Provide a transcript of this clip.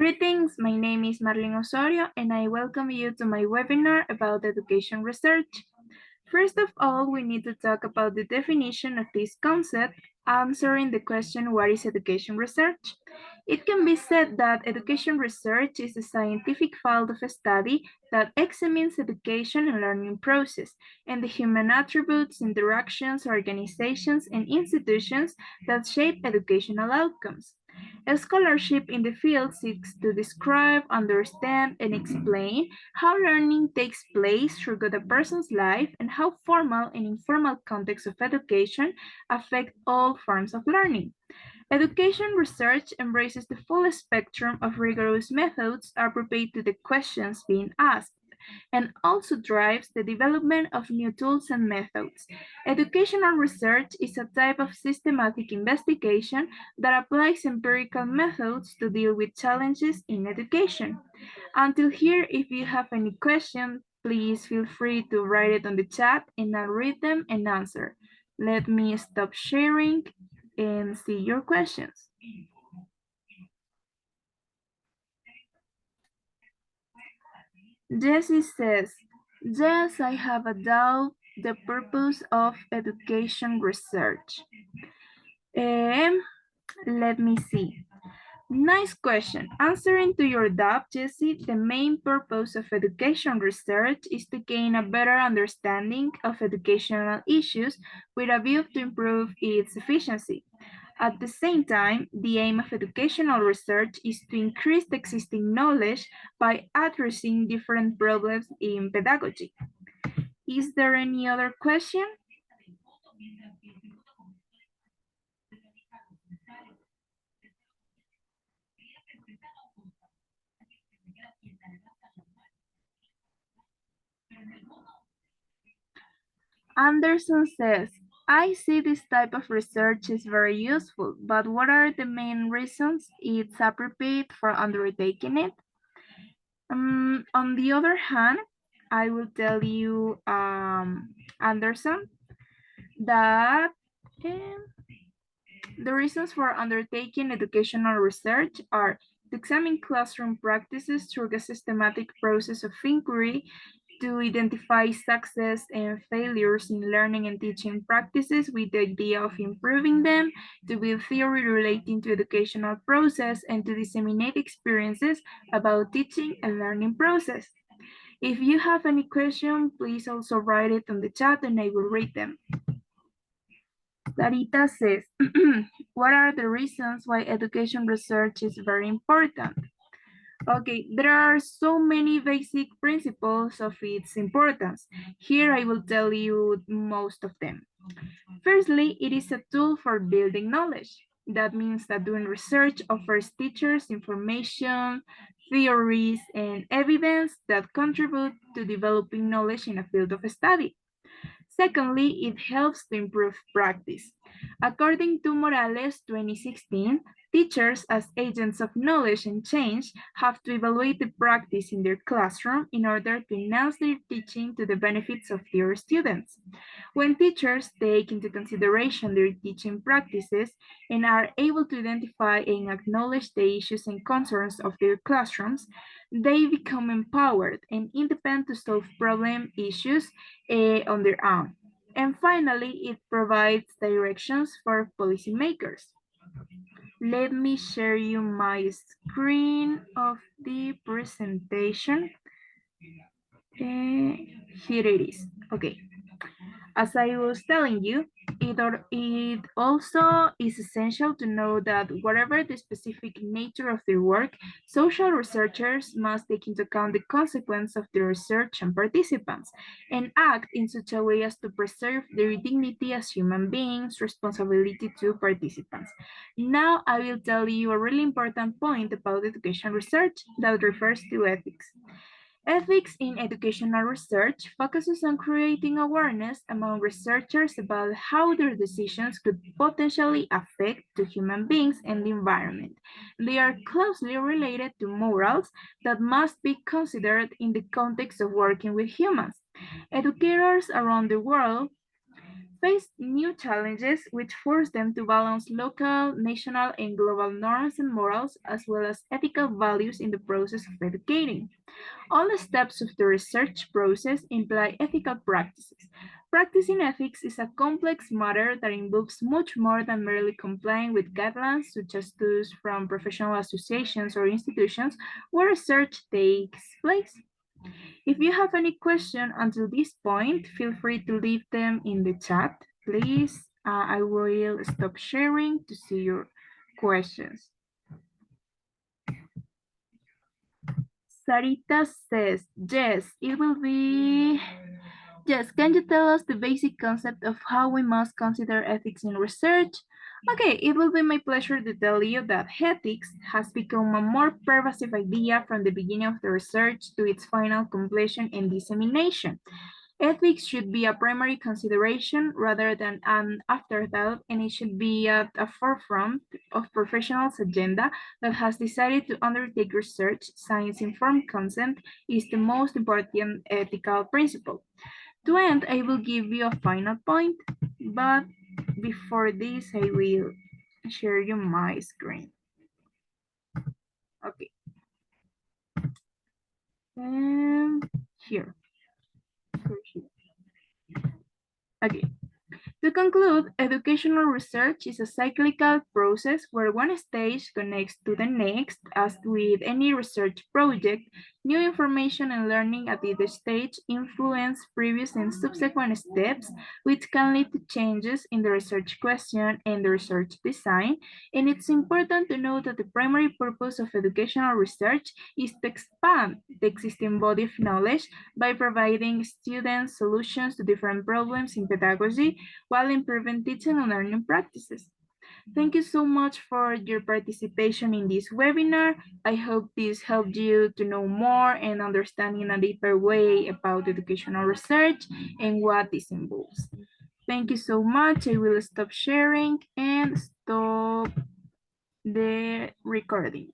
Greetings, my name is Marlyn Osorio and I welcome you to my webinar about education research. First of all, we need to talk about the definition of this concept, answering the question, what is education research? It can be said that education research is a scientific field of study that examines education and learning process and the human attributes, interactions, organizations, and institutions that shape educational outcomes. A scholarship in the field seeks to describe, understand, and explain how learning takes place throughout a person's life and how formal and informal contexts of education affect all forms of learning. Education research embraces the full spectrum of rigorous methods appropriate to the questions being asked and also drives the development of new tools and methods. Educational research is a type of systematic investigation that applies empirical methods to deal with challenges in education. Until here, if you have any question, please feel free to write it on the chat and I'll read them and answer. Let me stop sharing and see your questions. Jessie says, yes, I have a doubt the purpose of education research. Let me see. Nice question. Answering to your doubt, Jessie, the main purpose of education research is to gain a better understanding of educational issues with a view to improve its efficiency. At the same time, the aim of educational research is to increase the existing knowledge by addressing different problems in pedagogy. Is there any other question? Anderson says, I see this type of research is very useful, but what are the main reasons it's appropriate for undertaking it? On the other hand, I will tell you, Anderson, that the reasons for undertaking educational research are to examine classroom practices through a systematic process of inquiry, to identify success and failures in learning and teaching practices with the idea of improving them, to build theory relating to educational process, and to disseminate experiences about teaching and learning process. If you have any question, please also write it on the chat and I will read them. Sarita says, what are the reasons why education research is very important? Okay, there are so many basic principles of its importance. Here I will tell you most of them. Firstly, it is a tool for building knowledge. That means that doing research offers teachers information, theories, and evidence that contribute to developing knowledge in a field of study. Secondly, it helps to improve practice. According to Morales 2016, teachers as agents of knowledge and change have to evaluate the practice in their classroom in order to enhance their teaching to the benefits of their students. When teachers take into consideration their teaching practices and are able to identify and acknowledge the issues and concerns of their classrooms, they become empowered and independent to solve problem issues on their own. And finally, it provides directions for policymakers. Let me share you my screen of the presentation. Here it is. Okay. As I was telling you, it also is essential to know that whatever the specific nature of their work, social researchers must take into account the consequence of the research and participants and act in such a way as to preserve their dignity as human beings, responsibility to participants. Now I will tell you a really important point about education research that refers to ethics. Ethics in educational research focuses on creating awareness among researchers about how their decisions could potentially affect the human beings and the environment. They are closely related to morals that must be considered in the context of working with humans. Educators around the world face new challenges which force them to balance local, national, and global norms and morals, as well as ethical values in the process of educating. All steps of the research process imply ethical practices. Practicing ethics is a complex matter that involves much more than merely complying with guidelines, such as those from professional associations or institutions where research takes place. If you have any question until this point, feel free to leave them in the chat, please. I will stop sharing to see your questions. Sarita says, yes, it will be. Yes, can you tell us the basic concept of how we must consider ethics in research? Okay, it will be my pleasure to tell you that ethics has become a more pervasive idea from the beginning of the research to its final completion and dissemination. Ethics should be a primary consideration rather than an afterthought, and it should be at the forefront of professionals' agenda that has decided to undertake research. Science-informed consent is the most important ethical principle. To end, I will give you a final point, but before this, I will share you my screen. Okay. And here. Okay. To conclude, educational research is a cyclical process where one stage connects to the next. As with any research project, new information and learning at each stage influence previous and subsequent steps, which can lead to changes in the research question and the research design. And it's important to note that the primary purpose of educational research is to expand the existing body of knowledge by providing students solutions to different problems in pedagogy while improving teaching and learning practices. Thank you so much for your participation in this webinar. I hope this helped you to know more and understand in a deeper way about educational research and what this involves. Thank you so much. I will stop sharing and stop the recording.